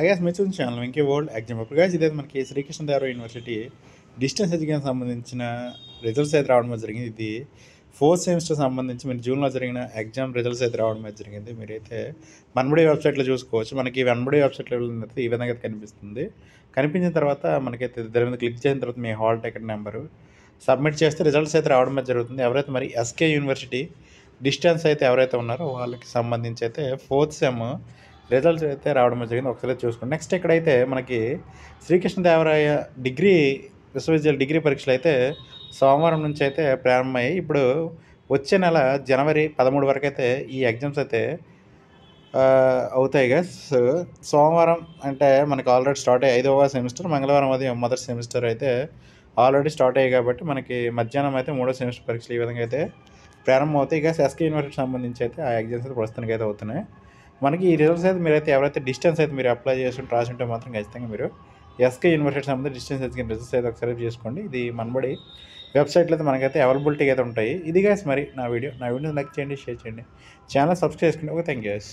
Is mature channel Venky world exam అప్పుడు guys ఇదైతే మనకి శ్రీకృష్ణదేవరాయ యూనివర్సిటీ డిస్టెన్స్ ఎడ్యుకేషన్ సంబంధించిన రిజల్ట్స్ అయితే రావడం అయితే జరిగింది. ఇది ఫోర్త్ సెమిస్టర్ సంబంధించి మీరు జూన్లో జరిగిన ఎగ్జామ్ రిజల్ట్స్ అయితే రావడం అయితే జరిగింది. మీరైతే వన్బడి వెబ్సైట్లో చూసుకోవచ్చు. మనకి వన్బడి వెబ్సైట్లో వెళ్ళినట్టు ఈ విధంగా అయితే కనిపిస్తుంది. కనిపించిన తర్వాత మనకైతే దాని మీద క్లిక్ చేసిన తర్వాత మీ హాల్ టికెట్ నెంబరు సబ్మిట్ చేస్తే రిజల్ట్స్ అయితే రావడం అయితే జరుగుతుంది. ఎవరైతే మరి ఎస్కే యూనివర్సిటీ డిస్టెన్స్ అయితే ఎవరైతే ఉన్నారో వాళ్ళకి సంబంధించి అయితే ఫోర్త్ సెమ్ రిజల్ట్స్ అయితే రావడం జరిగింది. ఒకసారి చూసుకోండి. నెక్స్ట్ ఇక్కడైతే మనకి శ్రీకృష్ణదేవరాయ డిగ్రీ విశ్వవిద్యాలయ డిగ్రీ పరీక్షలు అయితే సోమవారం నుంచి అయితే ప్రారంభమయ్యాయి. ఇప్పుడు వచ్చే నెల జనవరి 13 వరకు అయితే ఈ ఎగ్జామ్స్ అయితే అవుతాయి గైస్. సోమవారం అంటే మనకి ఆల్రెడీ స్టార్ట్ అయ్యి 5వ సెమిస్టర్, మంగళవారం అది మొదటి సెమిస్టర్ అయితే ఆల్రెడీ స్టార్ట్ అయ్యాయి కాబట్టి మనకి మధ్యాహ్నం అయితే 3వ సెమిస్టర్ పరీక్షలు ఈ విధంగా అయితే ప్రారంభం అవుతాయి. గైస్ ఎస్కే యూనివర్సిటీకి సంబంధించి అయితే ఆ ఎగ్జామ్స్ అయితే ప్రస్తుతానికి అయితే అవుతున్నాయి. మనకి ఈ రిజల్ట్స్ అయితే మీరైతే ఎవరైతే డిస్టెన్స్ అయితే మీరు అప్లై చేసుకుంటే రాసుంటే మాత్రం ఖచ్చితంగా మీరు ఎస్కే యూనివర్సిటీ సంబంధించి డిస్టెన్స్ ఎడ్యుకేషన్ రిజల్ట్స్ అయితే ఒకసారి చేసుకోండి. ఇది మనబడి వెబ్సైట్లో అయితే మనకైతే అవైలబిలిటీ అయితే ఉంటాయి. ఇది గైస్ మరి నా వీడియో లైక్ చేయండి, షేర్ చేయండి, ఛానల్ సబ్స్క్రైబ్ చేసుకోండి. Okay, thank you guys.